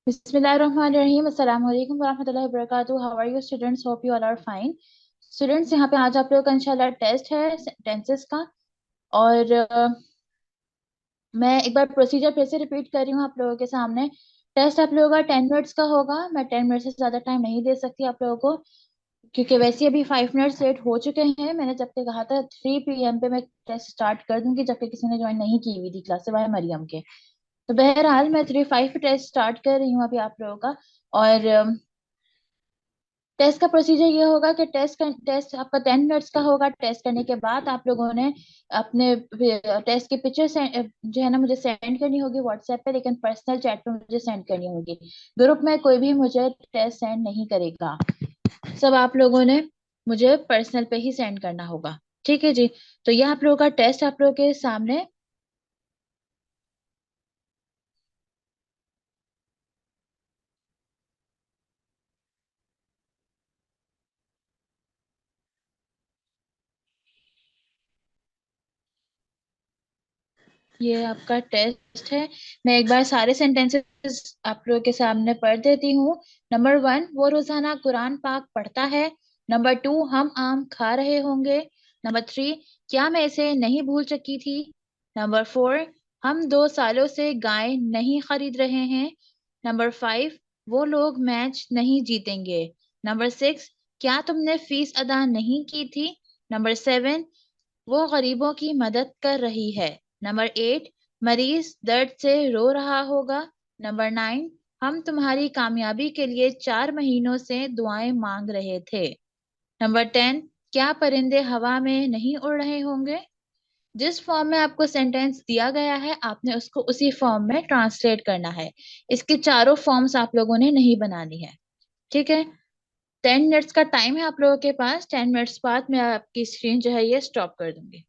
बिस्मिल्लाहिर्रहमानिर्रहीम अस्सलाम वालेकुम वरहमतुल्लाहि वबरकातुहू। How are you students? Hope you all are fine. Students, यहाँ पे आज आप लोगों का इंशाल्लाह टेस्ट है टेंसेस का। और मैं एक बार प्रोसीजर फिर से रिपीट कर रही हूँ आप लोगों के सामने। टेस्ट आप लोगों का 10 मिनट्स का होगा। मैं 10 मिनट से ज़्यादा टाइम नहीं दे सकती आप लोगों को, क्योंकि वैसे ही अभी 5 मिनट्स लेट हो चुके हैं। मैंने जबकि कहा था 3 PM पे मैं टेस्ट स्टार्ट कर दूंगी, जबकि किसी ने ज्वाइन नहीं की हुई थी क्लास से, वाय मरियम के। तो बहरहाल मैं 3:05 पे टेस्ट स्टार्ट कर रही हूँ अभी आप लोगों का। और टेस्ट का प्रोसीजर ये होगा कि टेस्ट आपका 10 मिनट्स का होगा। टेस्ट करने के बाद आप लोगों ने अपने टेस्ट की पिक्चर जो है ना मुझे सेंड करनी होगी व्हाट्सएप पे, लेकिन पर्सनल चैट पे मुझे सेंड करनी होगी। ग्रुप में कोई भी मुझे टेस्ट सेंड नहीं करेगा। सब आप लोगों ने मुझे पर्सनल पे ही सेंड करना होगा। ठीक है जी। तो ये आप लोगों का टेस्ट आप लोगों के सामने। ये आपका टेस्ट है। मैं एक बार सारे सेंटेंसेस आप लोगों के सामने पढ़ देती हूँ। नंबर 1, वो रोजाना कुरान पाक पढ़ता है। नंबर 2, हम आम खा रहे होंगे। नंबर 3, क्या मैं इसे नहीं भूल सकी थी। नंबर 4, हम 2 सालों से गाय नहीं खरीद रहे हैं। नंबर 5, वो लोग मैच नहीं जीतेंगे। नंबर 6, क्या तुमने फीस अदा नहीं की थी। नंबर 7, वो गरीबों की मदद कर रही है। नंबर 8, मरीज दर्द से रो रहा होगा। नंबर 9, हम तुम्हारी कामयाबी के लिए 4 महीनों से दुआएं मांग रहे थे। नंबर 10, क्या परिंदे हवा में नहीं उड़ रहे होंगे। जिस फॉर्म में आपको सेंटेंस दिया गया है आपने उसको उसी फॉर्म में ट्रांसलेट करना है। इसके चारों फॉर्म्स आप लोगों ने नहीं बनानी है। ठीक है। 10 मिनट्स का टाइम है आप लोगों के पास। 10 मिनट्स बाद मैं आपकी स्क्रीन जो है ये स्टॉप कर दूंगी।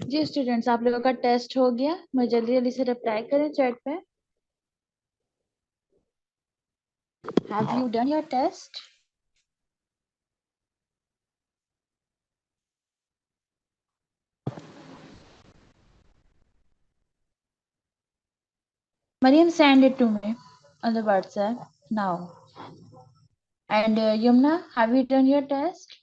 जी स्टूडेंट्स, आप लोगों का टेस्ट हो गया। मैं जल्दी जल्दी से रिप्लाई करें चैट पे। Have you done your test? Mariam, send it to me on the WhatsApp now. And Yumna, have you done your test?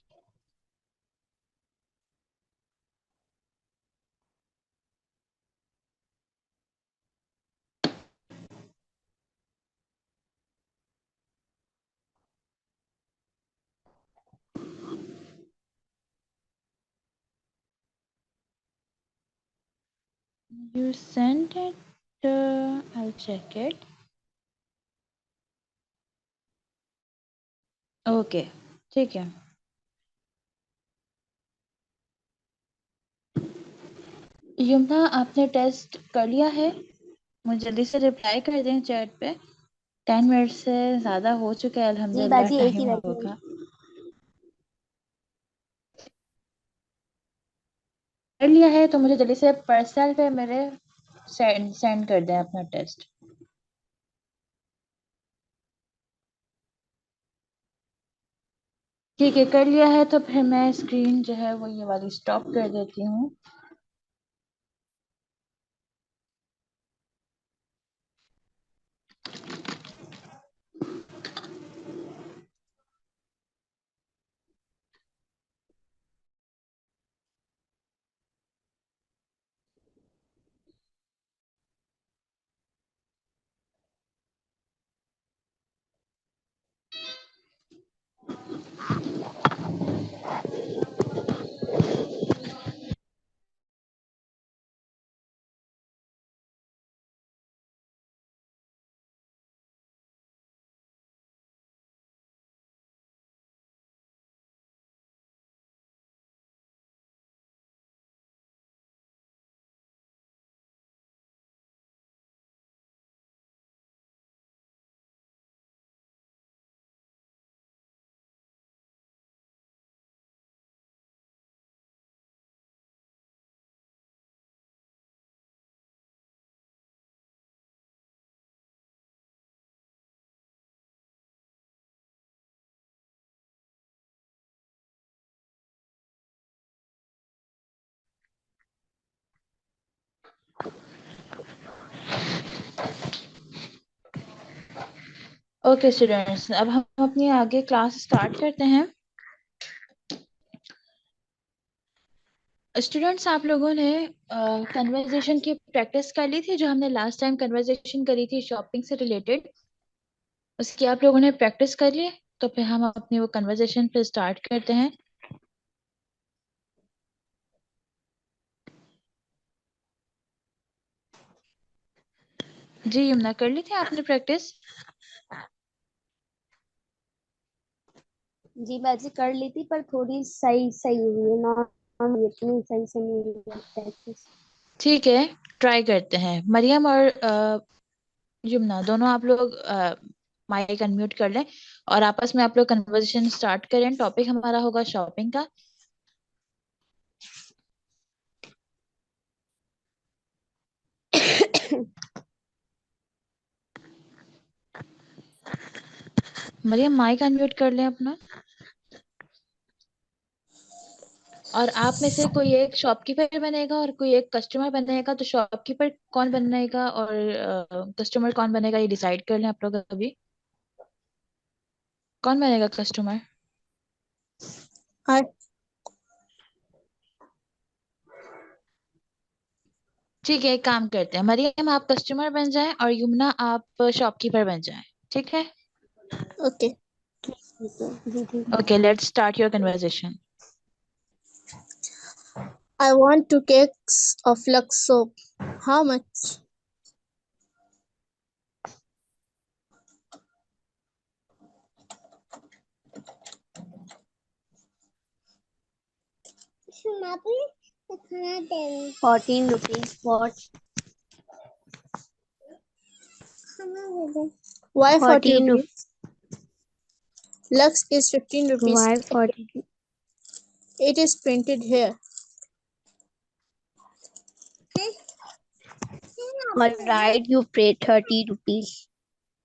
You sent it. I'll check it. Okay, ठीक है। यमुना, आपने टेस्ट कर लिया है? मुझे जल्दी से रिप्लाई कर दें चैट पे। 10 मिनट से ज्यादा हो चुका है, जी अल्हम्दुलिल्लाह बाजी, एक टाइम ही होगा। बैठी कर लिया है तो मुझे जल्दी से पर्सनल पे मेरे सेंड कर दें अपना टेस्ट। ठीक है, कर लिया है तो फिर मैं स्क्रीन जो है वो ये वाली स्टॉप कर देती हूँ। ओके स्टूडेंट्स, अब हम अपनी आगे क्लास स्टार्ट करते हैं। स्टूडेंट्स, आप लोगों ने कन्वर्सेशन की प्रैक्टिस कर ली थी? जो हमने लास्ट टाइम कन्वर्सेशन करी थी शॉपिंग से रिलेटेड, उसकी आप लोगों ने प्रैक्टिस कर ली? तो फिर हम अपनी वो कन्वर्सेशन पे स्टार्ट करते हैं। जी यमुना, कर ली थी आपने प्रैक्टिस? जी बाजी, कर ली थी पर थोड़ी सही सही हुई है, नॉर्मल इतनी सही से नहीं हुई है प्रैक्टिस। ठीक है, ट्राई करते हैं। मरियम और यमुना, दोनों आप लोग माइक अनम्यूट कर लें और आपस में आप लोग कन्वर्सेशन स्टार्ट करें। टॉपिक हमारा होगा शॉपिंग का। मरियम, माइक अनम्यूट कर लें अपना। और आप में से कोई एक शॉपकीपर बनेगा और कोई एक कस्टमर बनेगा। तो शॉपकीपर कौन बनेगा और कस्टमर कौन बनेगा, ये डिसाइड कर लें आप लोग अभी। कौन बनेगा कस्टमर? हाँ ठीक है, एक काम करते हैं, मरियम आप कस्टमर बन जाएं और यमुना आप शॉपकीपर बन जाएं। ठीक है? ओके, ठीक है जी, ठीक है। Okay, let's start your conversation. I want two cakes of Lux soap. How much? ₹14. What? Why 40 14 rupees? Lux is 15 rupees. Why 40? It is printed here. All right, you paid 30 rupees.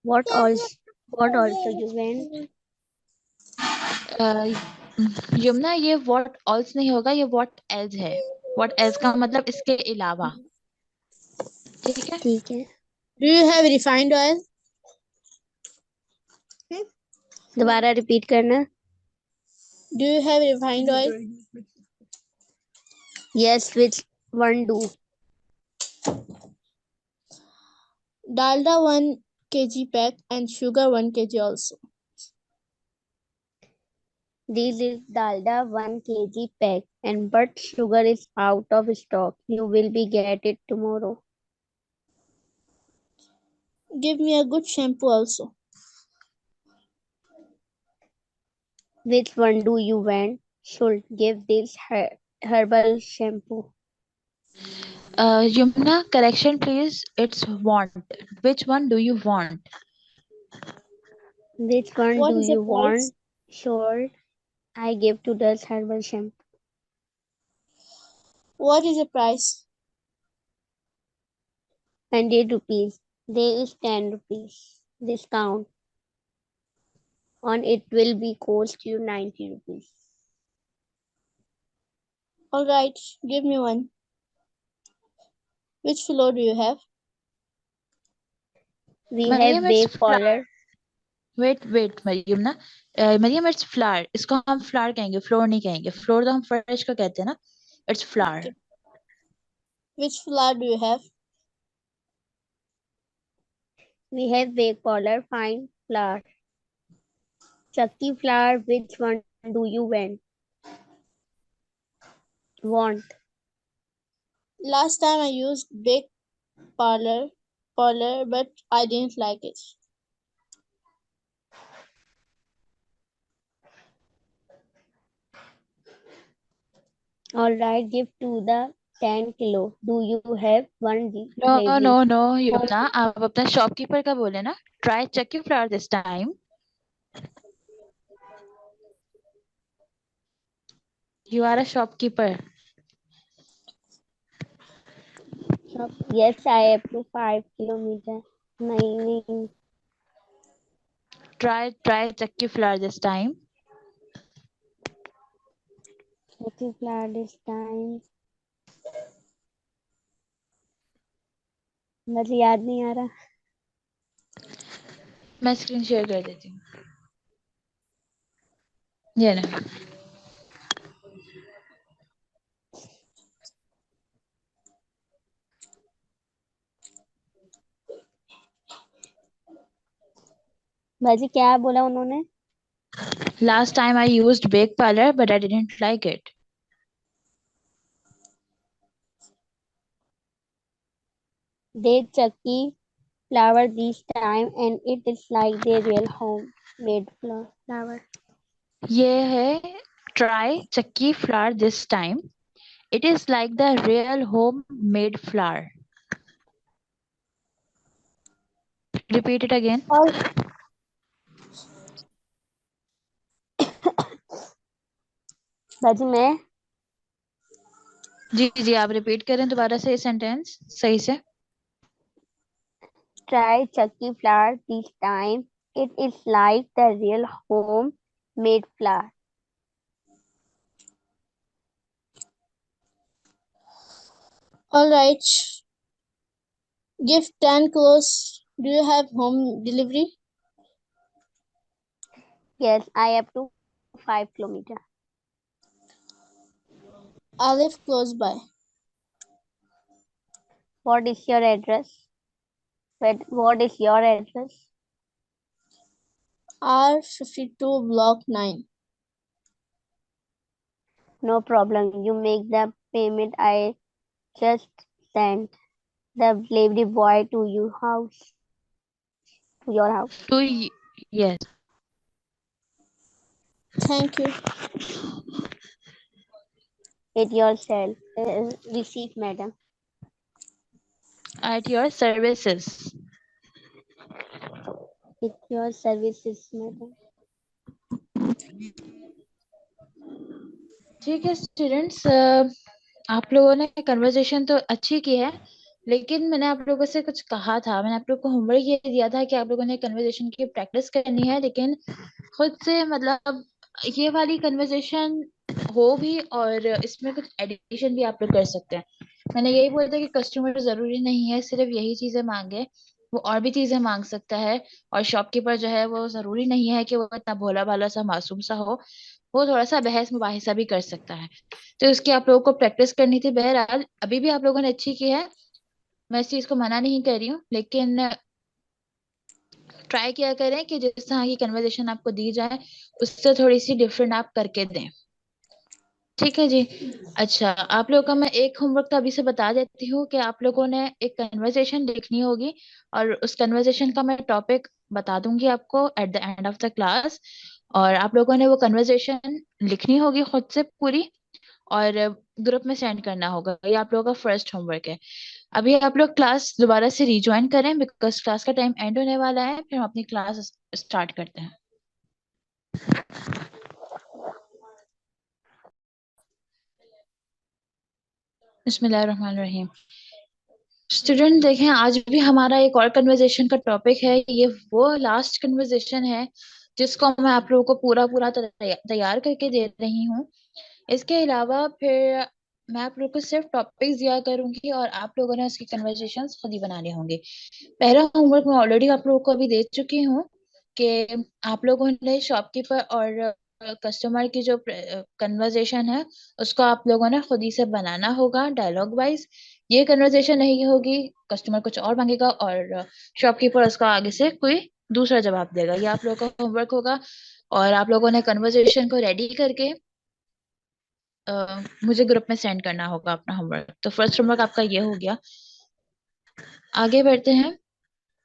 What else? What also you went? Yamuna, ये what else नहीं होगा, ये what else है. what else का मतलब इसके अलावा. ठीक है. ठीक है. Do you have refined oil? दोबारा रिपीट करना. Do you have refined oil? Yes, which one do? Dalda 1 kg pack and sugar 1 kg also. This is dalda 1 kg pack, and but sugar is out of stock. You will be get it tomorrow. Give me a good shampoo also. Which one do you want? Should give this herbal shampoo. Yumna, correction please. It's want. Which one do you want? Which one What do is the you price? want? Should I give to this herbal shampoo? What is the price? 100 rupees. There is 10 rupees discount. On it will be cost you 90 rupees. All right, give me one. Which flour do you have? We Mariam, have it's baked flour. powder. Wait, Mariam ना. Mariam, it's flour. इसको हम flour कहेंगे, flour नहीं कहेंगे. Flour तो हम fresh का कहते हैं ना. It's flour. Okay. Which flour do you have? We have baked powder, fine flour. Chakki flour, which one do you want? Last time I used baked powder, but I didn't like it. All right, give to the 10 kilo. Do you have one No, delivery? Yumna, आप अपना shopkeeper का बोले ना. Try chakki flour this time. You are a shopkeeper. Yes, I have to 5 kilometer. नहीं. Try chakki flour this time. Chakki flour this time. मुझे याद नहीं आ रहा. मैं स्क्रीन शेयर कर देती हूँ. ये ना. बाजी क्या बोला उन्होंने? Last time I used baked powder, but I didn't like it. They chakki flour this time, and it is like their real homemade flour. ये है try chakki flour this time. It is like the real homemade flour. Repeat it again. बाजी मैं जी आप repeat करें दोबारा से ये sentence सही से. try chakki flour this time. It is like the real homemade flour. All right. Give 10 kilos. Do you have home delivery? Yes, I have to 5 kilometer. I live close by. What is your address? What is your address? R52 block 9. No problem. You make the payment. I just sent the delivery boy to your house. Yes. Thank you. It yourself. Receipt, madam. At your services. It your services, madam. ठीक है students, आप लोगों ने conversation तो अच्छी की है, लेकिन मैंने आप लोगों से कुछ कहा था। मैंने आप लोगों को होमवर्क ये दिया था कि आप लोगों ने कन्वर्सेशन की प्रैक्टिस करनी है, लेकिन खुद से मतलब ये वाली कन्वर्सेशन हो भी और इसमें कुछ एडिशन भी आप लोग कर सकते हैं। मैंने यही बोला था कि कस्टमर जरूरी नहीं है सिर्फ यही चीजें मांगे, वो और भी चीजें मांग सकता है। और शॉपकीपर जो है वो जरूरी नहीं है कि वो इतना भोला भाला सा मासूम सा हो, वो थोड़ा सा बहस मुबाहिसा भी कर सकता है। तो इसकी आप लोगों को प्रैक्टिस करनी थी। बहरहाल अभी भी आप लोगों ने अच्छी की है, मैं इस चीज को मना नहीं कर रही हूँ, लेकिन ट्राई किया करें कि जिस तरह की कन्वर्सेशन आपको दी जाए उससे थोड़ी सी डिफरेंट आप करके दें। ठीक है जी। अच्छा, आप लोगों का मैं एक होमवर्क तो अभी से बता देती हूँ कि आप लोगों ने एक कन्वर्सेशन लिखनी होगी, और उस कन्वर्सेशन का मैं टॉपिक बता दूंगी आपको at the end of the class. और आप लोगों ने वो कन्वर्सेशन लिखनी होगी खुद से पूरी, और ग्रुप में सेंड करना होगा। ये आप लोगों का फर्स्ट होमवर्क है। अभी आप लोग क्लास दोबारा से रिज्वाइन करें, बिकॉज क्लास का टाइम एंड होने वाला है, फिर हम अपनी क्लास स्टार्ट करते हैं। बिस्मिल्लाहिर्रहमानिर्रहीम। स्टूडेंट देखें, आज भी हमारा एक और कन्वर्सेशन का टॉपिक है। ये वो लास्ट कन्वर्सेशन है जिसको मैं आप लोगों को पूरा पूरा तैयार करके दे रही हूँ। इसके अलावा फिर मैं आप लोगों को सिर्फ टॉपिक्स दिया करूंगी और आप लोगों ने उसकी कन्वर्सेशंस खुद ही बनाने होंगे। पहला होमवर्क मैं ऑलरेडी आप लोगों को अभी दे चुकी हूँ कि आप लोगों ने शॉपकीपर और कस्टमर की जो कन्वर्सेशन है उसको आप लोगों ने खुद ही से बनाना होगा डायलॉग वाइज। ये कन्वर्सेशन नहीं होगी कस्टमर कुछ और मांगेगा और शॉपकीपर उसका आगे से कोई दूसरा जवाब देगा। ये आप लोगों का होमवर्क होगा, और आप लोगों ने कन्वर्सेशन को रेडी करके मुझे ग्रुप में सेंड करना होगा अपना होमवर्क। तो फर्स्ट होमवर्क आपका ये हो गया। आगे बढ़ते हैं।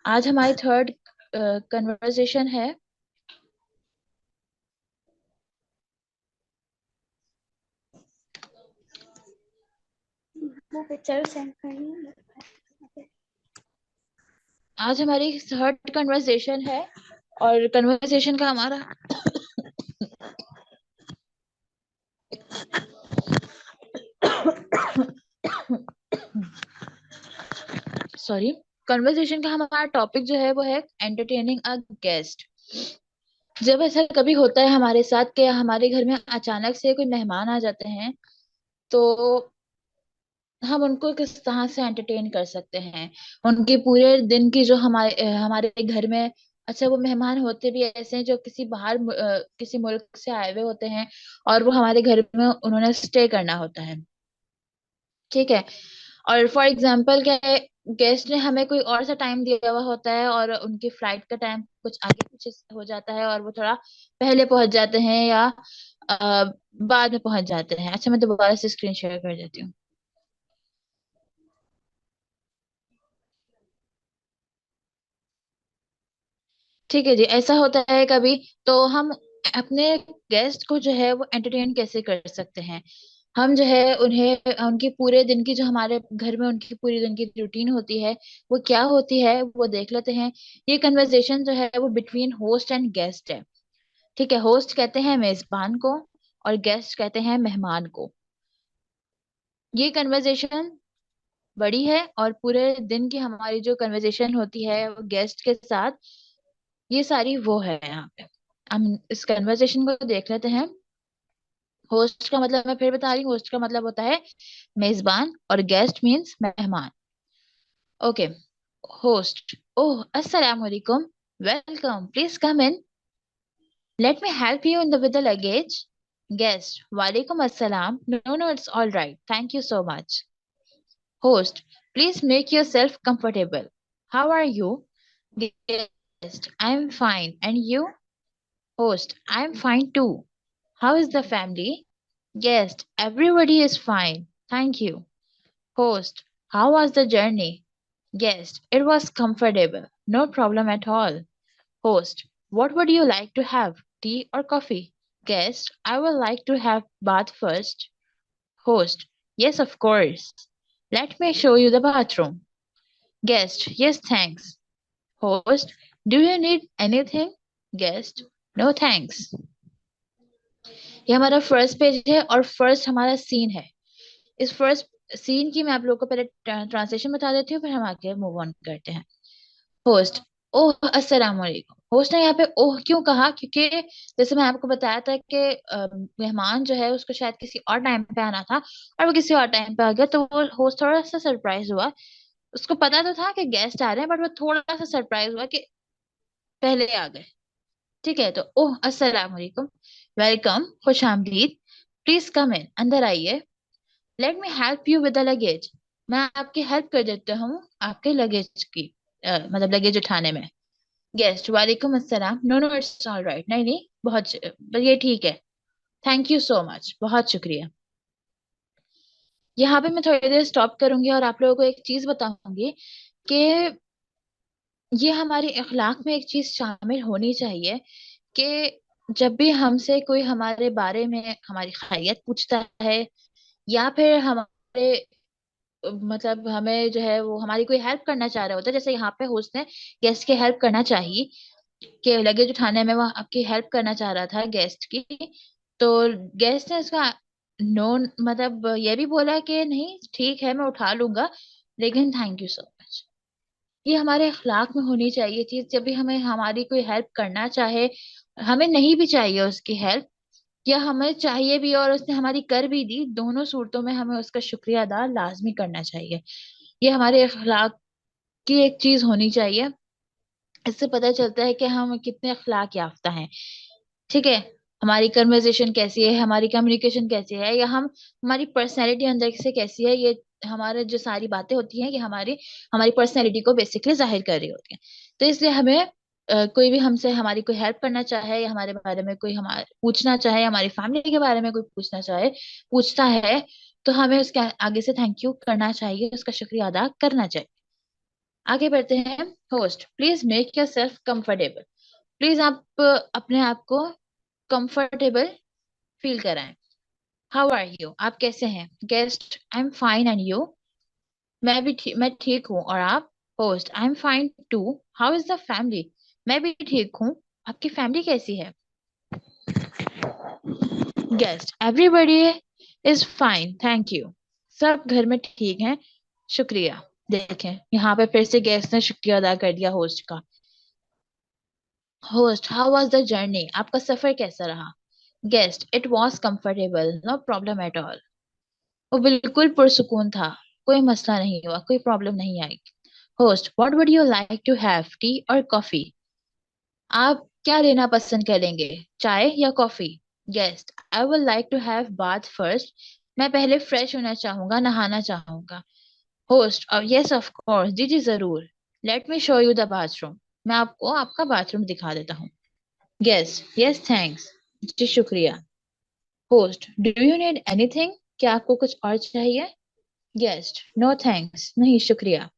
आज हमारी थर्ड कन्वर्सेशन है। वो पिक्चर सेंड करनी है। आज हमारी थर्ड कन्वर्सेशन है, और कन्वर्सेशन का हमारा सॉरी, कन्वर्सेशन का हमारा टॉपिक जो है वो है एंटरटेनिंग अ गेस्ट। जब ऐसा कभी होता है हमारे साथ कि हमारे घर में अचानक से कोई मेहमान आ जाते हैं, तो हम उनको किस तरह से एंटरटेन कर सकते हैं। उनके पूरे दिन की जो हमारे घर में, अच्छा वो मेहमान होते भी ऐसे हैं जो किसी किसी मुल्क से आए हुए होते हैं, और वो हमारे घर में उन्होंने स्टे करना होता है। ठीक है। और फॉर एग्जाम्पल क्या है, गेस्ट ने हमें कोई और सा टाइम दिया हुआ होता है और उनकी फ्लाइट का टाइम कुछ आगे पीछे हो जाता है, और वो थोड़ा पहले पहुंच जाते हैं या बाद में पहुंच जाते हैं। अच्छा, मैं दोबारा से स्क्रीन शेयर कर देती हूँ। ठीक है जी, ऐसा होता है कभी। तो हम अपने गेस्ट को जो है वो एंटरटेन कैसे कर सकते हैं। हम जो है उन्हें उनकी पूरे दिन की, जो हमारे घर में उनकी पूरी दिन की रूटीन होती है वो क्या होती है वो देख लेते हैं। ये कन्वर्सेशन जो है वो बिटवीन होस्ट एंड गेस्ट है। ठीक है, होस्ट कहते हैं मेजबान को और गेस्ट कहते हैं मेहमान को। ये कन्वर्सेशन बड़ी है, और पूरे दिन की हमारी जो कन्वर्सेशन होती है गेस्ट के साथ, ये सारी वो है यहाँ पे। हम इस कन्वर्सेशन को देख लेते हैं। होस्ट का मतलब मैं फिर बता रही हूँ, होस्ट का मतलब होता है मेजबान और गेस्ट मीन्स मेहमान। ओके। होस्ट: ओह अस्सलाम वालेकुम, welcome, please come in, let me help you in the with the luggage. Guest: वालेकुम अस्सलाम, no no it's all right, thank you so much. Host: please make yourself comfortable, how are you? Guest: I'm fine, and you? Host: I'm fine too. How is the family? Guest: everybody is fine, thank you. Host: how was the journey? Guest: it was comfortable, no problem at all. Host: what would you like to have, tea or coffee? Guest: I would like to have bath first. Host: yes, of course. Let me show you the bathroom. Guest: yes, thanks. Host: do you need anything? Guest: no, thanks. ये हमारा first page है और first हमारा scene है। इस first scene की मैं आप लोगों को पहले ट्रांसलेशन बता देती हूँ, फिर हम आगे मूव ऑन करते हैं। होस्ट, ओह अस्सलाम वालेकुम। होस्ट ने यहाँ पे ओह क्यों कहा? क्योंकि जैसे मैं आपको बताया था कि मेहमान जो है उसको शायद किसी और टाइम पे आना था और वो किसी और टाइम पे आ गया, तो वो होस्ट थोड़ा सा सरप्राइज हुआ। उसको पता तो था कि गेस्ट आ रहे हैं, बट वो थोड़ा सा सरप्राइज हुआ कि पहले आ गए। ठीक है, तो ओह अस्सलाम वालेकुम, वेलकम, खुश आमदीद, प्लीज कम इन, अंदर आइए, late me help you with the luggage, मैं आपकी हेल्प कर देता हूँ आपके लगेज की, मतलब लगेज उठाने में। गेस्ट, वालेकुम अस्सलाम, no no it's all right, नहीं नहीं बस ये ठीक है, थैंक यू सो मच, बहुत शुक्रिया। यहाँ पे मैं थोड़ी देर स्टॉप करूंगी और आप लोगों को एक चीज बताऊंगी कि ये हमारी अखलाक में एक चीज शामिल होनी चाहिए कि जब भी हमसे कोई हमारे बारे में हमारी खैरियत पूछता है या फिर हमारे मतलब हमें जो है वो हमारी कोई हेल्प करना चाह रहा होता है, जैसे यहाँ पे होस्ट ने गेस्ट की हेल्प करना चाहिए कि लगेज उठाने में वो आपकी हेल्प करना चाह रहा था गेस्ट की, तो गेस्ट ने इसका नो मतलब ये भी बोला कि नहीं ठीक है मैं उठा लूंगा, लेकिन थैंक यू सो मच। ये हमारे अखलाक में होनी चाहिए चीज, जब भी हमें हमारी कोई हेल्प करना चाहे, हमें नहीं भी चाहिए उसकी हेल्प या हमें चाहिए भी और उसने हमारी कर भी दी, दोनों सूरतों में हमें उसका शुक्रिया अदा लाजमी करना चाहिए। ये हमारे अखलाक की एक चीज होनी चाहिए। इससे पता चलता है कि हम कितने अखलाक याफ्ता हैं। ठीक है, हमारी कन्वर्सेशन कैसी है, हमारी कम्युनिकेशन कैसी है, या हम हमारी पर्सनैलिटी अंदर से कैसी है, ये हमारे जो सारी बातें होती हैं ये हमारी हमारी पर्सनैलिटी को बेसिकली जाहिर कर रही होती हैं। तो इसलिए हमें कोई भी हमसे हमारी कोई हेल्प करना चाहे या हमारे बारे में कोई हमारे पूछना चाहे, हमारी फैमिली के बारे में कोई पूछना चाहे, पूछता है, तो हमें उसके आगे से थैंक यू करना चाहिए, उसका शुक्रिया अदा करना चाहिए। आगे बढ़ते हैं। Host, please make yourself comfortable, please आप अपने आप को कंफर्टेबल फील कराएं। हाउ आर यू, आप कैसे हैं? Guest, I am fine and you, मैं ठीक हूँ, और आप? Host, I am fine too, how is the family, मैं भी ठीक हूँ, आपकी फैमिली कैसी है? Guest, everybody is fine thank you, सब घर में ठीक हैं, शुक्रिया। देखें यहाँ पे फिर से गेस्ट ने शुक्रिया अदा कर दिया होस्ट का। Host, how was the journey, आपका सफर कैसा रहा? Guest, it was comfortable, no problem at all, वो बिल्कुल पुरसुकून था, कोई मसला नहीं हुआ, कोई प्रॉब्लम नहीं आई। Host, what would you like to have, tea और कॉफी, आप क्या लेना पसंद करेंगे, चाय या coffee? Guest, I would like to have bath first, मैं पहले फ्रेश होना चाहूंगा, नहाना चाहूंगा। होस्ट, यस ऑफ कोर्स, जी जी जरूर, let me show you the bathroom, मैं आपको आपका बाथरूम दिखा देता हूँ। गेस्ट, यस थैंक्स, जी शुक्रिया। Host, do you need anything, क्या आपको कुछ और चाहिए? गेस्ट, नो थैंक्स, नहीं शुक्रिया।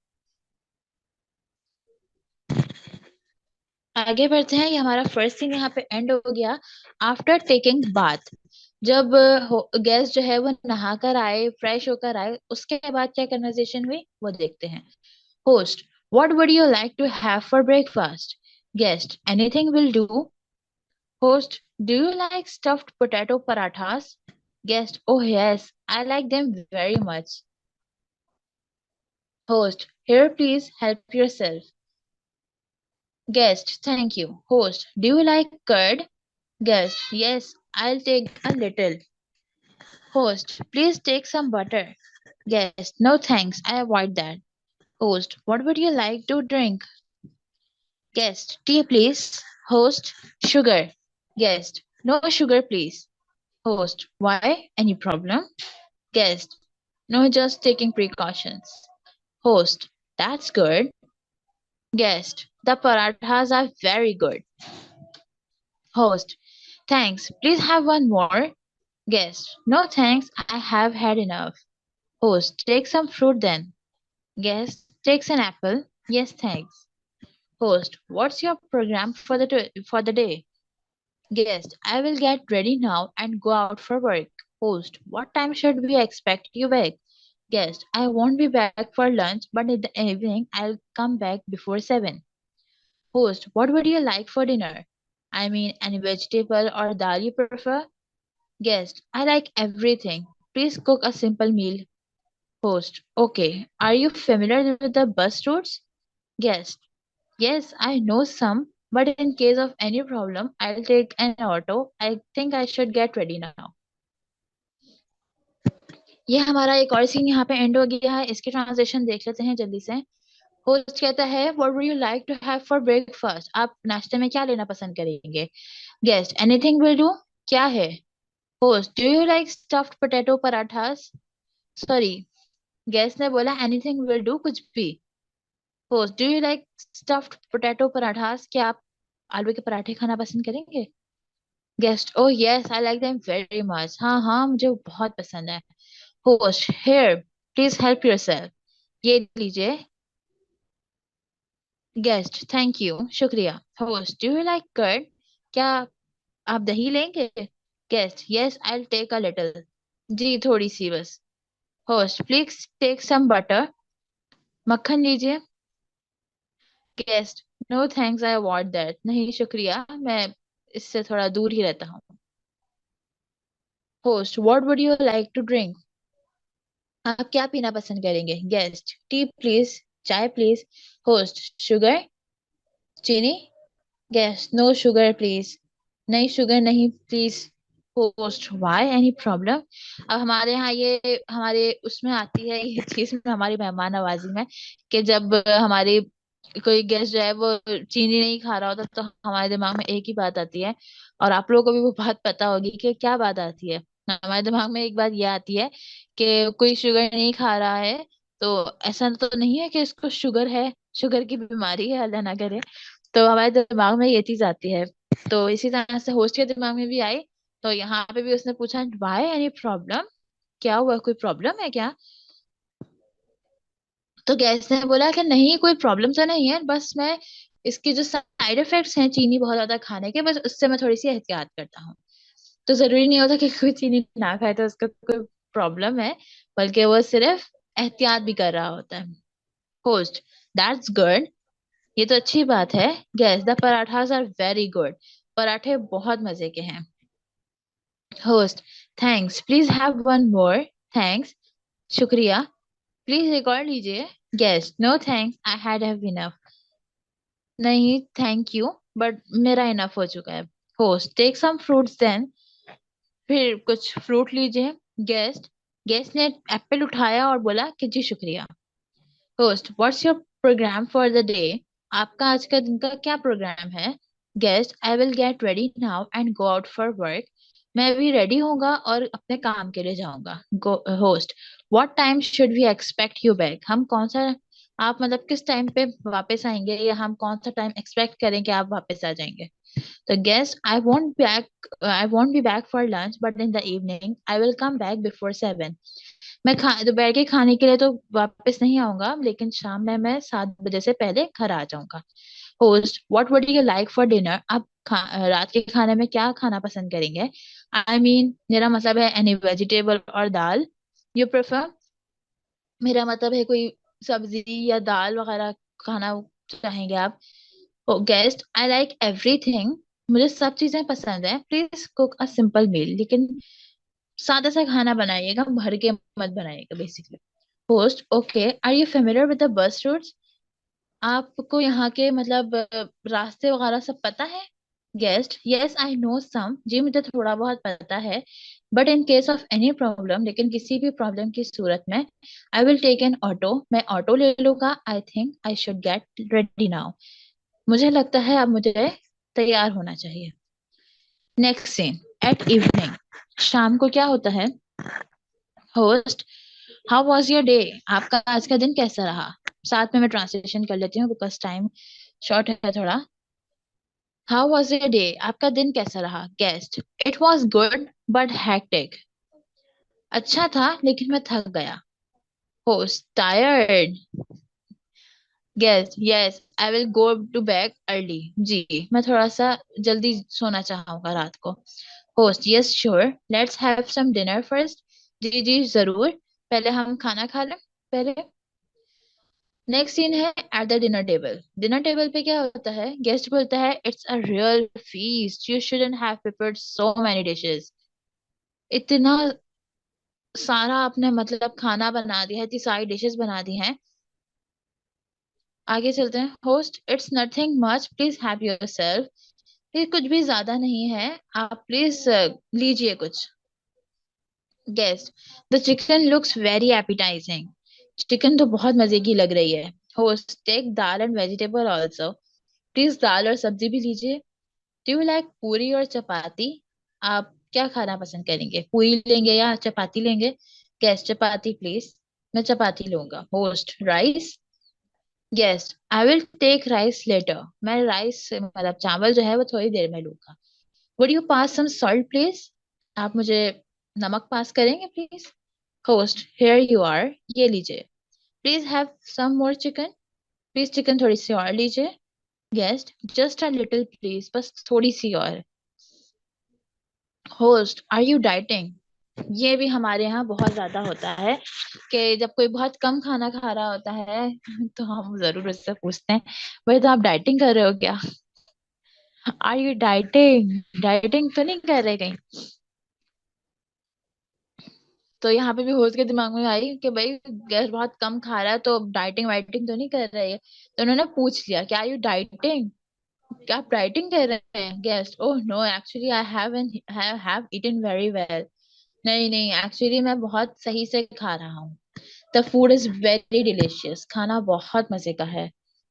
आगे बढ़ते हैं। ये हमारा फर्स्ट सीन यहाँ पे एंड हो गया। आफ्टर टेकिंग बाथ, जब गेस्ट जो है वो नहा कर आए, फ्रेश होकर आए, उसके बाद क्या कन्वर्सेशन हुई वो देखते हैं। Host, what would you like to have for breakfast? Guest, anything will do. Host, do you like stuffed potato parathas? Guest, oh yes, I like them very much. Host, here please help yourself. Guest, thank you. Host, do you like curd? Guest, yes, I'll take a little. Host, please take some butter. Guest, no thanks, I avoid that. Host, what would you like to drink? Guest, tea please. Host, sugar. Guest, no sugar please. Host, why? Any problem? Guest, no, just taking precautions. Host, that's good. Guest, the parathas are very good. Host, thanks. Please have one more. Guest, no thanks. I have had enough. Host, take some fruit then. Guest, takes an apple. Yes, thanks. Host, what's your program for the day? Guest, I will get ready now and go out for work. Host, what time should we expect you back? Guest, I won't be back for lunch, but in the evening I'll come back before 7. Host, what would you like for dinner? I mean, any vegetable or dal you prefer? Guest, I like everything. Please cook a simple meal. Host, okay. Are you familiar with the bus routes? Guest, yes, I know some, but in case of any problem, I'll take an auto. I think I should get ready now. ये हमारा एक और scene यहाँ पे and हो गया है. इसके ट्रांसलेशन देख लेते हैं जल्दी से. होस्ट कहता है, what would you like to have for breakfast? आप नाश्ते में क्या लेना पसंद करेंगे? Guest, anything will do. क्या है? Host, do you like stuffed potato parathas? Sorry, guest ने बोला एनीथिंग विल डू, कुछ भी. Host, do you like stuffed potato parathas? क्या आप आलू के पराठे खाना पसंद करेंगे? Guest, oh yes, I like them very much. हाँ हाँ, मुझे वो बहुत पसंद है. Host, here, please help yourself. ये लीजिए. गेस्ट, थैंक यू, शुक्रिया. Host, do you like curd? क्या आप दही लेंगे? Guest, yes, I take a little. जी, थोड़ी सी बस. Host, please take some butter. मक्खन लीजिए. Guest, no thanks, I avoid that. नहीं शुक्रिया, मैं इससे थोड़ा दूर ही रहता हूँ. Host, what would you like to drink? आप क्या पीना पसंद करेंगे? Guest, tea please. चाय प्लीज. Host, sugar? चीनी? Guest, no sugar please. नहीं शुगर नहीं please. Host, why, any problem? अब हमारे यहाँ ये हमारे उसमें आती है ये चीज में, हमारी मेहमान नवाजी में, कि जब हमारे कोई गेस्ट जो है वो चीनी नहीं खा रहा होता तो हमारे दिमाग में एक ही बात आती है. और आप लोगों को भी वो बात पता होगी कि क्या बात आती है. हमारे दिमाग में एक बात ये आती है कि कोई शुगर नहीं खा रहा है तो ऐसा तो नहीं है कि इसको शुगर है, शुगर की बीमारी है, अल्लाह ना करे. तो हमारे दिमाग में ये चीज आती है. तो इसी तरह से होस्ट के दिमाग में भी आई. तो यहाँ पे भी उसने पूछा, वाई, एनी प्रॉब्लम? क्या हुआ, कोई प्रॉब्लम है क्या? तो गैस ने बोला कि नहीं, कोई प्रॉब्लम तो नहीं है, बस मैं इसके जो साइड इफेक्ट्स हैं चीनी बहुत ज्यादा खाने के, बस उससे मैं थोड़ी सी एहतियात करता हूँ. तो जरूरी नहीं होता कि कोई चीनी ना खाए तो उसका कोई प्रॉब्लम है, बल्कि वो सिर्फ एहतियात भी कर रहा होता है. Host, that's good. ये तो अच्छी बात है. Guest, the parathas are very good. पराठे बहुत मजे के हैं. Host, thanks, please have one more. Thanks, शुक्रिया. प्लीज एक और लीजिए. Guest, no thanks, I had have enough. नहीं थैंक यू, बट मेरा इनफ हो चुका है. Host, take some fruits then. फिर कुछ फ्रूट लीजिए. गेस्ट, गेस्ट ने एप्पल उठाया और बोला कि जी शुक्रिया. Host, what's your programme for the day? आपका आज का दिन का क्या प्रोग्राम है? Guest, I will get ready now and go out for work. मैं अभी रेडी होऊंगा और अपने काम के लिए जाऊंगा. Host, what time should we expect you back? हम कौन सा, आप मतलब किस टाइम पे वापस आएंगे, या हम कौन सा टाइम एक्सपेक्ट करें कि आप वापस आ जाएंगे? तो guest, I won't be back for lunch, but in the evening I will come back before 7. मैं दोपहर के खाने के लिए तो वापस नहीं आऊंगा, लेकिन शाम में मैं 7 बजे से पहले घर आ जाऊंगा. Host, what would you like for dinner? आप रात के खाने में क्या खाना पसंद करेंगे? आई मीन मेरा मतलब है एनी वेजिटेबल और दाल यू प्रेफर. मेरा मतलब है कोई सब्जी या दाल वगैरह खाना चाहेंगे आप? Guest, I like everything. मुझे सब चीजें पसंद है. Please cook a simple meal, लेकिन सादा सा खाना बनाइएगा, भर के मत बनाइएगा basically. Host, okay, are you familiar with the bus routes? आपको यहाँ के मतलब रास्ते वगैरह सब पता है? Guest, yes, I know some. जी मुझे थोड़ा बहुत पता है. But in case of any problem, लेकिन किसी भी प्रॉब्लम की सूरत में, आई विल टेक एन ऑटो. मैं ऑटो ले लूंगा. I think I should get ready now. मुझे लगता है अब मुझे तैयार होना चाहिए. Next scene, at evening. शाम को क्या होता है? Host, how was your day? आपका आज का दिन कैसा रहा? साथ में मैं ट्रांसलेशन कर लेती हूँ बिकॉज टाइम शॉर्ट है थोड़ा. How was your day? आपका दिन कैसा रहा? Guest, it was good but hectic. अच्छा था लेकिन मैं थक गया. Host, tired? Guest, yes, I will go to bed early. जी, मैं थोड़ा सा जल्दी सोना चाहूंगा रात को. Host, yes sure, let's have some dinner first. जी जी जरूर, पहले हम खाना खा लें पहले. नेक्स्ट सीन है at the dinner table. Dinner table पे क्या होता है? गेस्ट बोलता है, it's a real feast, you shouldn't have prepared so many dishes. इतना सारा आपने मतलब खाना बना दिया है, इतनी सारी डिशेस बना दी हैं। आगे चलते हैं। Host, it's nothing much, please have yourself. ये कुछ भी ज्यादा नहीं है, आप प्लीज लीजिए कुछ। Guest, the chicken looks very appetising. Chicken तो बहुत मजे की लग रही है। Host, take dal and vegetable also. Please दाल और सब्जी भी लीजिए। डू यू लाइक पूरी और चपाती? आप क्या खाना पसंद करेंगे, पूरी लेंगे या चपाती लेंगे? Guest, chapati please. मैं चपाती लूंगा। Host, rice? Guest, I will take rice later. मैं राइस मतलब चावल जो है वो थोड़ी देर में लूंगा। Would you pass some salt please? आप मुझे नमक पास करेंगे please? Host, here you are, ये लीजिए। Please have some more chicken. Please chicken थोड़ी सी और लीजिए। Guest, just a little please, बस थोड़ी सी और। Host, are you dieting? ये भी हमारे यहाँ बहुत ज्यादा होता है कि जब कोई बहुत कम खाना खा रहा होता है तो हम जरूर उससे पूछते हैं, भाई तो आप डाइटिंग कर रहे हो क्या? Are you dieting? डाइटिंग तो नहीं कर रहे कहीं? तो यहाँ पे भी होस्ट के दिमाग में आई कि भाई गैस बहुत कम खा रहा है तो डाइटिंग वाइटिंग तो नहीं कर रही है। तो उन्होंने पूछ लिया, क्या आर यू डाइटिंग? क्या आप डाइटिंग कर रहे हैं? Guest, oh no, actually I have eaten very well. नहीं नहीं, एक्चुअली मैं बहुत सही से खा रहा हूँ। The food is very delicious, खाना बहुत मजे का है।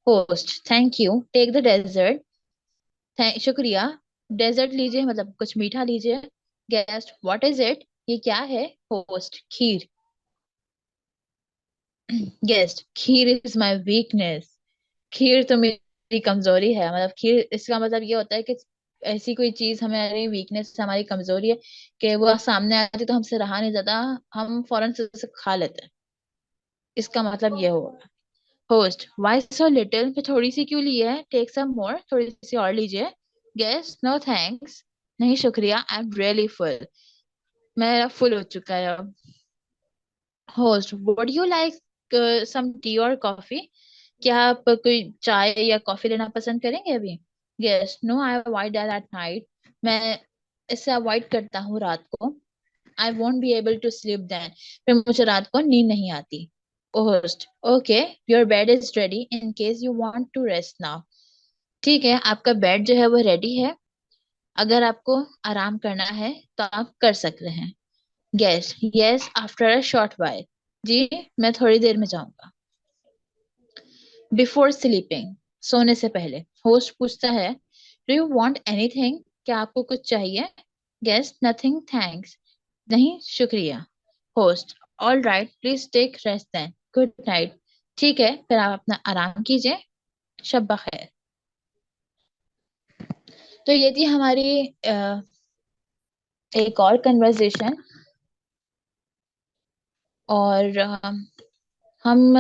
Host, thank you, take the dessert. शुक्रिया। डेजर्ट लीजिए, मतलब कुछ मीठा लीजिए। Guest, what is it? ये क्या है? Host, kheer. Guest, kheer is my weakness. खीर तो मेरी कमजोरी है, मतलब खीर इसका मतलब ये होता है कि ऐसी कोई चीज हमारी वीकनेस, हमारी कमजोरी है कि वो सामने आती तो हमसे रहा नहीं जाता, हम फौरन से उसे खा लेते हैं। इसका मतलब ये होगा। Host, why so little? पे थोड़ी सी क्यों ली है? टेक सम मोर, थोड़ी सी और लीजिए। Guest, no thanks. नहीं शुक्रिया, आई एम रियली फुल। मेरा फुल हो चुका है अब। Host, would you like some tea और कॉफी? क्या आप कोई चाय या कॉफी लेना पसंद करेंगे अभी? Guest, no, I avoid that at night. मैं इससे अवॉइड करता हूँ रात को। I won't be able to sleep then, फिर मुझे रात को नींद नहीं आती। Host, okay, your bed is ready in case you want to rest now. ठीक है, आपका बेड जो है वो रेडी है, अगर आपको आराम करना है तो आप कर सकते हैं। Guest, yes, after a short while. जी, मैं थोड़ी देर में जाऊंगा। बिफोर स्लीपिंग, सोने से पहले। होस्ट पूछता है, डू यू वांट एनीथिंग? क्या आपको कुछ चाहिए? Guest, nothing thanks. नहीं शुक्रिया। Host, all right, please take rest then, good night. ठीक है, फिर आप अपना आराम कीजिए, शब बखैर। तो ये थी हमारी एक और कन्वर्सेशन। और हम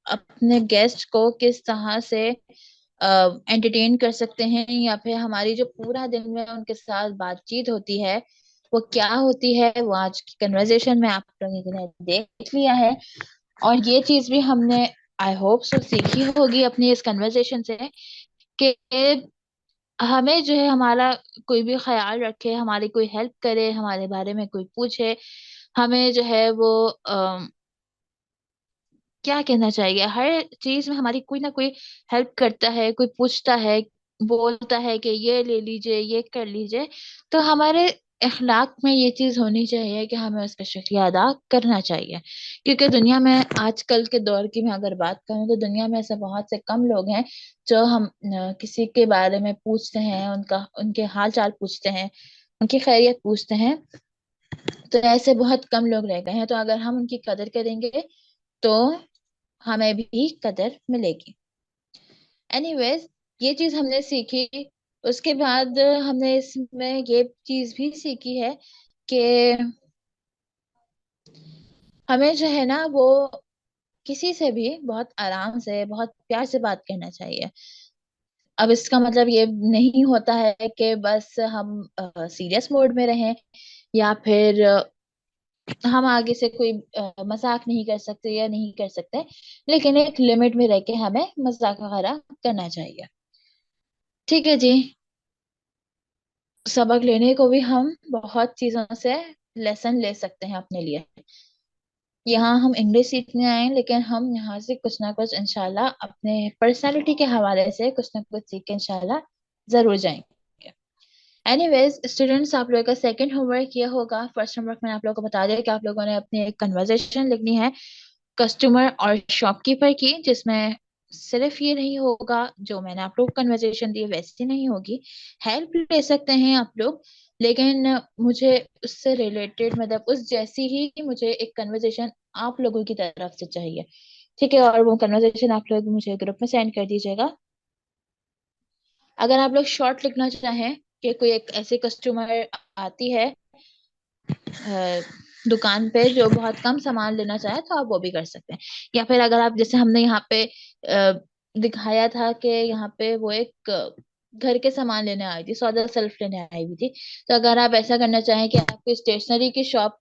अपने गेस्ट को किस तरह से एंटरटेन कर सकते हैं, या फिर हमारी जो पूरा दिन में उनके साथ बातचीत होती है वो क्या होती है, वो आज की कन्वर्सेशन में आप लोगों ने देख लिया है। और ये चीज भी हमने आई होप सो सीखी होगी अपनी इस कन्वर्सेशन से कि हमें जो है हमारा कोई भी ख्याल रखे, हमारी कोई हेल्प करे, हमारे बारे में कोई पूछे, हमें जो है वो क्या कहना चाहिए, हर चीज में हमारी कोई ना कोई हेल्प करता है, कोई पूछता है, बोलता है कि ये ले लीजिए, ये कर लीजिए। तो हमारे अखलाक में ये चीज होनी चाहिए कि हमें उसका शुक्रिया अदा करना चाहिए। क्योंकि दुनिया में आजकल के दौर की मैं अगर बात करूं तो दुनिया में ऐसे बहुत से कम लोग हैं जो हम किसी के बारे में पूछते हैं, उनका उनके हाल चाल पूछते हैं, उनकी खैरियत पूछते हैं। तो ऐसे बहुत कम लोग रह गए हैं, तो अगर हम उनकी कदर करेंगे तो हमें भी कदर मिलेगी। एनीवेज, ये चीज हमने सीखी। उसके बाद हमने इसमें ये चीज भी सीखी है कि हमें जो है ना वो किसी से भी बहुत आराम से, बहुत प्यार से बात करना चाहिए। अब इसका मतलब ये नहीं होता है कि बस हम सीरियस मोड में रहें, या फिर हम आगे से कोई मजाक नहीं कर सकते या नहीं कर सकते, लेकिन एक लिमिट में रह के हमें मजाक वगैरह करना चाहिए। ठीक है जी, सबक लेने को भी हम बहुत चीजों से लेसन ले सकते हैं अपने लिए। यहाँ हम इंग्लिश सीखने आए हैं, लेकिन हम यहाँ से कुछ ना कुछ इंशाल्लाह अपने पर्सनालिटी के हवाले से कुछ ना कुछ सीख के इंशाल्लाह जरूर जाएंगे। एनीवेज स्टूडेंट्स, आप लोगों का सेकंड होमवर्क ये होगा। फर्स्ट होमवर्क मैंने आप लोगों को बता दिया कि आप लोगों ने अपनी एक कन्वर्सेशन लिखनी है कस्टमर और शॉपकीपर की, जिसमें सिर्फ ये नहीं होगा जो मैंने आप लोग को कन्वर्सेशन दी वैसी नहीं होगी। हेल्प ले सकते हैं आप लोग, लेकिन मुझे उससे रिलेटेड, मतलब उस जैसी ही मुझे एक कन्वर्सेशन आप लोगों की तरफ से चाहिए। ठीक है, और वो कन्वर्सेशन आप लोग मुझे ग्रुप में सेंड कर दीजिएगा। अगर आप लोग शॉर्ट लिखना चाहें कि कोई एक ऐसे कस्टमर आती है दुकान पे जो बहुत कम सामान लेना चाहे, तो आप वो भी कर सकते हैं। या फिर अगर आप, जैसे हमने यहाँ पे दिखाया था कि यहाँ पे वो एक घर के सामान लेने आई थी, सौदा सेल्फ लेने आई हुई थी। तो अगर आप ऐसा करना चाहें कि आपको स्टेशनरी की शॉप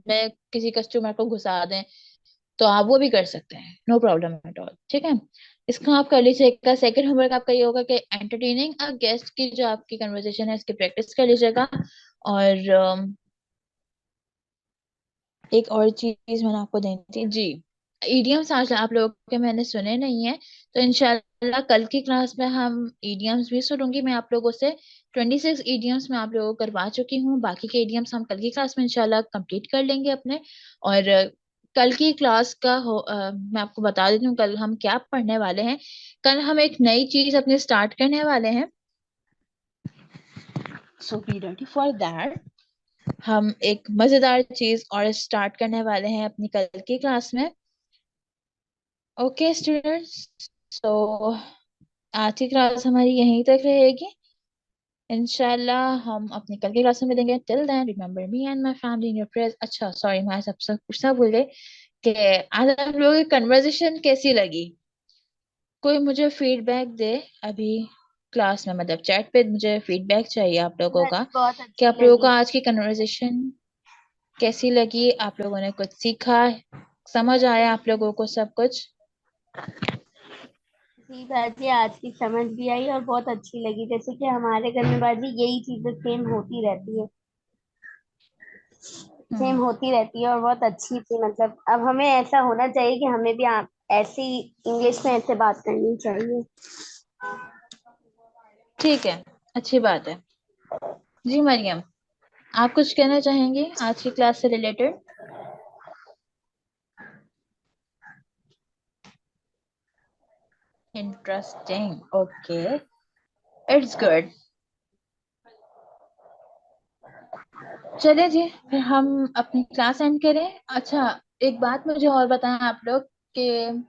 में किसी कस्टमर को घुसा दें, तो आप वो भी कर सकते हैं, नो प्रॉब्लम एट ऑल। ठीक है, इसको आप कर लीजिएगा। सेकंड होमवर्क आपका ये होगा कि एंटरटेनिंग अ गेस्ट की जो आपकी कन्वर्सेशन है इसकी प्रैक्टिस कर लीजिएगा। और एक और चीज मैंने आपको देनी थी जी, ईडियम्स आज आप लोगों के मैंने सुने नहीं है, तो इंशाल्लाह कल की क्लास में हम ईडियम्स भी सुनूंगी। मैं आप लोगों से 26 ईडियम्स मैं आप लोगों को करवा चुकी हूँ, बाकी के ईडियम्स हम कल की क्लास में इंशाल्लाह कंप्लीट कर लेंगे अपने। और कल की क्लास का मैं आपको बता देती हूँ कल हम क्या पढ़ने वाले हैं। कल हम एक नई चीज अपने स्टार्ट करने वाले हैं, सो बी रेडी फॉर दैट। हम एक मजेदार चीज और स्टार्ट करने वाले हैं अपनी कल की क्लास में। ओके स्टूडेंट्स, सो आज की क्लास हमारी यहीं तक रहेगी। इंशाल्लाह हम अपनी कल की क्लास में मिलेंगे। Till then remember me and my family in your prayers. अच्छा सॉरी, मैं सबसे पूछना भूल गई कि आज आप लोगों की कन्वर्सेशन कैसी लगी। कोई मुझे फीडबैक दे अभी क्लास में, मतलब चैट पे मुझे फीडबैक चाहिए आप लोगों का मुझे बहुत कि अच्छी आप लोगों को लगी। आज की कन्वर्सेशन कैसी लगी, आप लोगों ने कुछ सीखा, समझ आया आप लोगों को सब कुछ। जी बाजी, आज की समझ भी आई और बहुत अच्छी लगी। जैसे कि हमारे घर में बाजी यही चीजें सेम हम्म। होती रहती है और बहुत अच्छी थी। मतलब अब हमें ऐसा होना चाहिए कि हमें भी आप ऐसी इंग्लिश में ऐसे बात करनी चाहिए। ठीक है, अच्छी बात है। जी मरियम, आप कुछ कहना चाहेंगे आज की क्लास से related. Interesting, okay, it's good. चलिए जी, फिर हम अपनी क्लास एंड करें। अच्छा, एक बात मुझे और बताएं आप लोग कि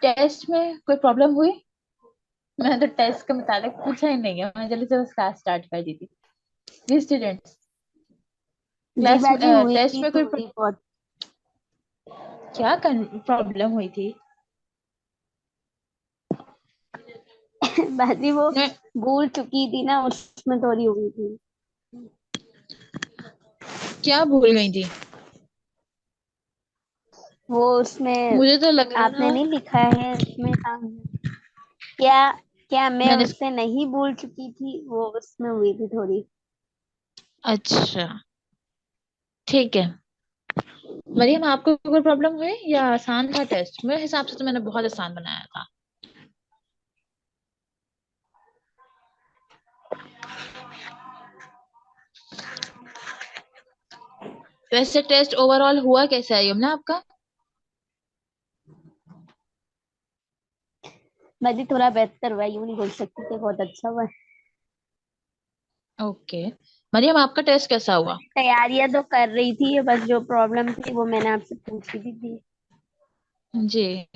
टेस्ट में कोई प्रॉब्लम हुई। मैंने तो टेस्ट के मुताबिक पूछा ही नहीं है, मैंने जल्दी से बस क्लास स्टार्ट कर दी थी। जी स्टूडेंट्स, जी क्लास में बाजी, हुई टेस्ट थी में कोई थोड़ी बहुत। क्या प्रॉब्लम हुई थी। बाजी वो मैं भूल चुकी थी ना, उसमें थोड़ी हुई थी। क्या भूल गई थी। वो उसमें मुझे तो लग रहा आपने था नहीं लिखा है उसमें काम। क्या क्या मैं मैंने, उससे नहीं भूल चुकी थी, वो उसमें हुई थी थोड़ी। अच्छा ठीक है। मरियम, आपको कोई प्रॉब्लम हुई या आसान था टेस्ट। मेरे हिसाब से तो मैंने बहुत आसान बनाया था। वैसे टेस्ट ओवरऑल हुआ कैसा है यमुना आपका। बाजी थोड़ा बेहतर हुआ, यूं नहीं बोल सकती कि बहुत अच्छा हुआ। ओके, मरियम आपका टेस्ट कैसा हुआ। तैयारियां तो कर रही थी, बस जो प्रॉब्लम थी वो मैंने आपसे पूछी भी थी। जी,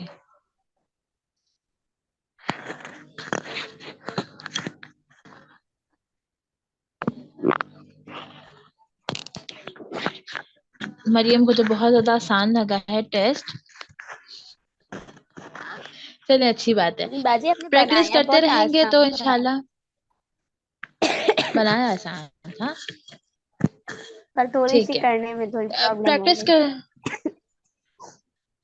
मरियम को तो बहुत ज्यादा आसान लगा है टेस्ट। चलिए अच्छी बात है, नहीं बाजी, आपने प्रैक्टिस बनाया करते बहुत रहेंगे तो आसान था। इंशाल्लाह। बनाया आसान था। पर थोड़ी सी ठीक है, करने में थोड़ी प्रॉब्लम हो प्रैक्टिस गई। कर,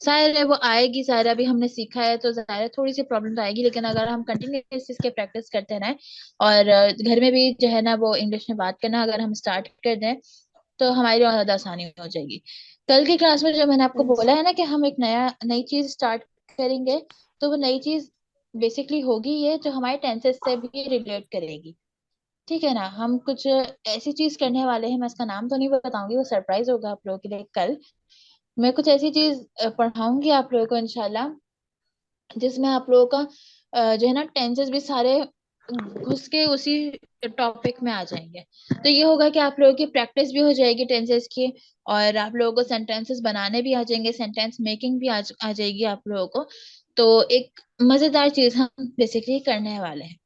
शायद वो आएगी सारा, अभी हमने सीखा है तो ज़ाहिर थोड़ी सी प्रॉब्लम तो आएगी, लेकिन अगर हम कंटिन्यूस इसके प्रैक्टिस करते रहें और घर में भी जो है ना वो इंग्लिश में बात करना अगर हम स्टार्ट कर दें, तो हमारी और ज्यादा आसानी हो जाएगी। कल की क्लास में जो मैंने आपको Yes. बोला है ना कि हम एक नई चीज स्टार्ट करेंगे, तो वो नई चीज बेसिकली होगी ये जो हमारे टेंसेस से भी रिलेट करेगी। ठीक है ना। हम कुछ ऐसी चीज करने वाले हैं, मैं इसका नाम तो नहीं बताऊंगी, वो सरप्राइज होगा आप लोगों के लिए। कल मैं कुछ ऐसी चीज पढ़ाऊंगी आप लोगों को इंशाल्लाह, जिसमें आप लोगों का जो है ना टेंसेस भी सारे घुस के उसी टॉपिक में आ जाएंगे। तो ये होगा कि आप लोगों की प्रैक्टिस भी हो जाएगी टेंसेस की, और आप लोगों को सेंटेंसेस बनाने भी आ जाएंगे, सेंटेंस मेकिंग भी आ जाएगी आप लोगों को। तो एक मजेदार चीज हम बेसिकली करने वाले हैं।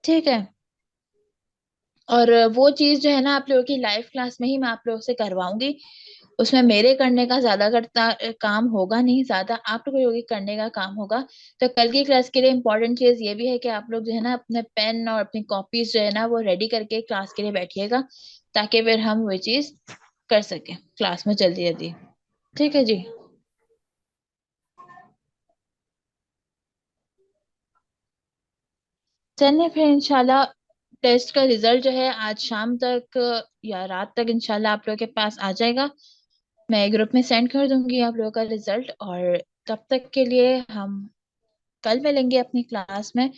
ठीक है। और वो चीज जो है ना आप लोगों की लाइव क्लास में ही मैं आप लोगों से करवाऊंगी। उसमें मेरे करने का ज्यादा काम होगा नहीं, ज्यादा आप लोगों के करने का काम होगा। तो कल की क्लास के लिए इम्पोर्टेंट चीज ये भी है कि आप लोग जो है ना अपने पेन और अपनी कॉपीज जो है ना वो रेडी करके क्लास के लिए बैठिएगा, ताकि फिर हम वो चीज कर सकें क्लास में जल्दी जल्दी। ठीक है जी। चलिए फिर इंशाल्लाह टेस्ट का रिजल्ट जो है आज शाम तक या रात तक इंशाल्लाह आप लोगों के पास आ जाएगा। मैं ग्रुप में सेंड कर दूंगी आप लोगों का रिजल्ट। और तब तक के लिए हम कल मिलेंगे अपनी क्लास में।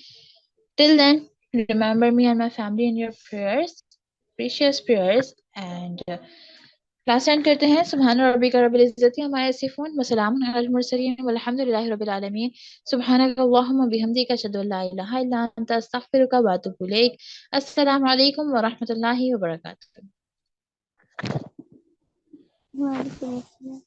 Till then, remember me and my family in your prayers, precious prayers. And class end करते हैं। सुभान रब्बिका रब्बिल इज्जति अम्मा यसिफून व सलामुन अलल मुरसलीन वल्हम्दुलिल्लाहि रब्बिल आलमीन। सुब्हानक अल्लाहुम्मा बिहम्दिका अशहदु अल्ला इलाहा इल्ला अंता अस्तगफिरुका व अतूबु इलैक। अस्सलामु अलैकुम व रहमतुल्लाहि व बरकातुहू। Waalaikumsalam.